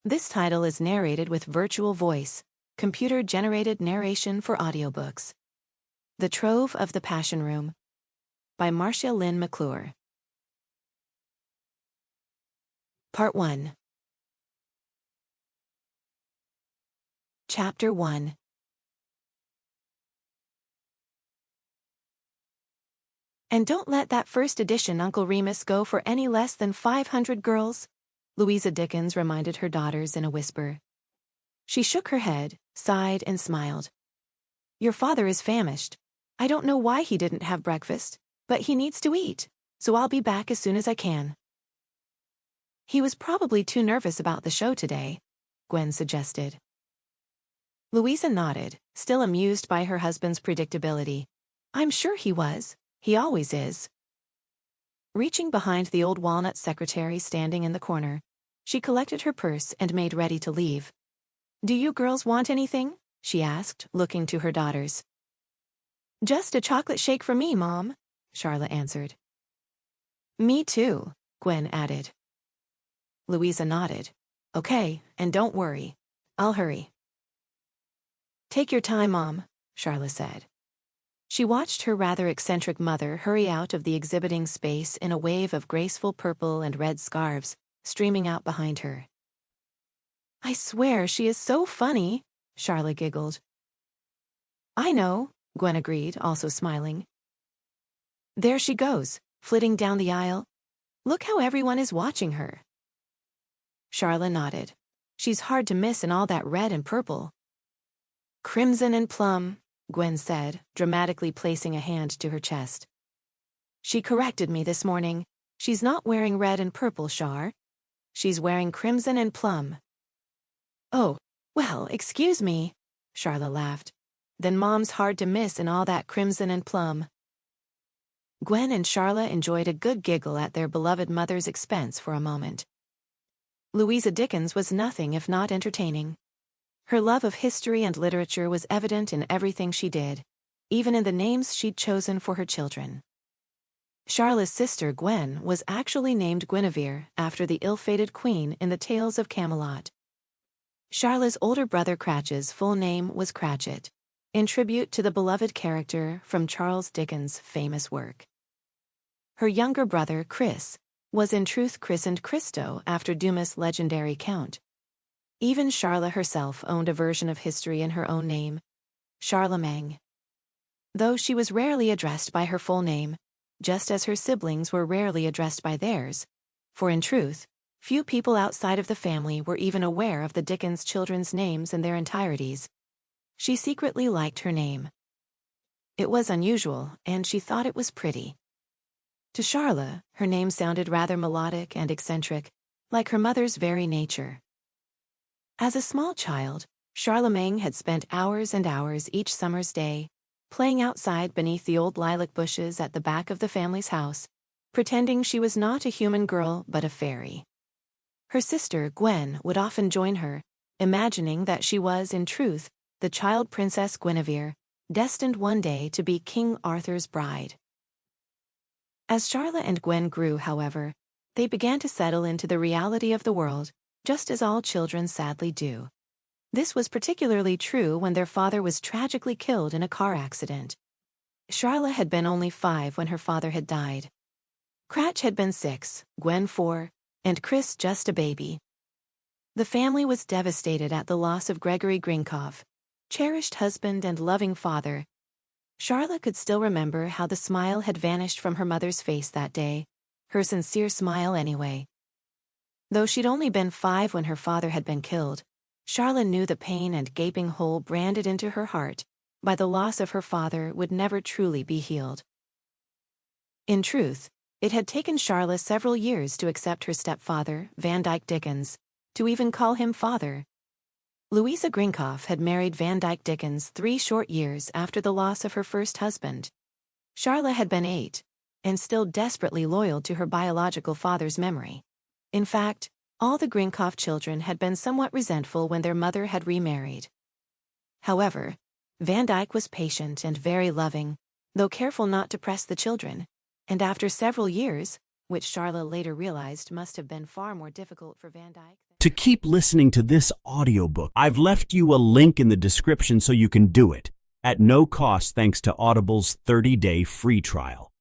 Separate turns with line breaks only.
This title is narrated with virtual voice, computer-generated narration for audiobooks. The Trove of the Passion Room by Marcia Lynn McClure. Part 1. Chapter 1. And don't let that first edition Uncle Remus go for any less than 500 girls, Louisa Dickens reminded her daughters in a whisper. She shook her head, sighed, and smiled. Your father is famished. I don't know why he didn't have breakfast, but he needs to eat, so I'll be back as soon as I can. He was probably too nervous about the show today, Gwen suggested. Louisa nodded, still amused by her husband's predictability. I'm sure he was. He always is. Reaching behind the old walnut secretary standing in the corner, she collected her purse and made ready to leave. Do you girls want anything? She asked, looking to her daughters. Just a chocolate shake for me, Mom, Charlotte answered. Me too, Gwen added. Louisa nodded. Okay, and don't worry. I'll hurry. Take your time, Mom, Charlotte said. She watched her rather eccentric mother hurry out of the exhibiting space in a wave of graceful purple and red scarves streaming out behind her. I swear she is so funny, Charlotte giggled. I know, Gwen agreed, also smiling. There she goes, flitting down the aisle. Look how everyone is watching her. Charlotte nodded. She's hard to miss in all that red and purple. Crimson and plum, Gwen said, dramatically placing a hand to her chest. She corrected me this morning. She's not wearing red and purple, Char. She's wearing crimson and plum. Oh, well, excuse me, Charlotte laughed. Then Mom's hard to miss in all that crimson and plum. Gwen and Charlotte enjoyed a good giggle at their beloved mother's expense for a moment. Louisa Dickens was nothing if not entertaining. Her love of history and literature was evident in everything she did, even in the names she'd chosen for her children. Charlotte's sister Gwen was actually named Guinevere after the ill-fated queen in the Tales of Camelot. Charlotte's older brother Cratchit's full name was Cratchit, in tribute to the beloved character from Charles Dickens' famous work. Her younger brother Chris was in truth christened Christo after Dumas' legendary count. Even Charlotte herself owned a version of history in her own name, Charlemagne. Though she was rarely addressed by her full name, just as her siblings were rarely addressed by theirs, for in truth, few people outside of the family were even aware of the Dickens children's names in their entireties. She secretly liked her name. It was unusual, and she thought it was pretty. To Charlotte, her name sounded rather melodic and eccentric, like her mother's very nature. As a small child, Charlemagne had spent hours and hours each summer's day, playing outside beneath the old lilac bushes at the back of the family's house, pretending she was not a human girl but a fairy. Her sister, Gwen, would often join her, imagining that she was, in truth, the child Princess Guinevere, destined one day to be King Arthur's bride. As Charlotte and Gwen grew, however, they began to settle into the reality of the world, just as all children sadly do. This was particularly true when their father was tragically killed in a car accident. Charlotte had been only 5 when her father had died. Cratch had been 6, Gwen 4, and Chris just a baby. The family was devastated at the loss of Gregory Grinkov, cherished husband and loving father. Charlotte could still remember how the smile had vanished from her mother's face that day, her sincere smile anyway. Though she'd only been 5 when her father had been killed, Charlotte knew the pain and gaping hole branded into her heart by the loss of her father would never truly be healed. In truth, it had taken Charlotte several years to accept her stepfather, Van Dyke Dickens, to even call him father. Louisa Grinkov had married Van Dyke Dickens 3 short years after the loss of her first husband. Charlotte had been 8, and still desperately loyal to her biological father's memory. In fact, all the Grinkov children had been somewhat resentful when their mother had remarried. However, Van Dyke was patient and very loving, though careful not to press the children, and after several years, which Charla later realized must have been far more difficult for Van Dyke.
To keep listening to this audiobook, I've left you a link in the description so you can do it, at no cost thanks to Audible's 30-day free trial.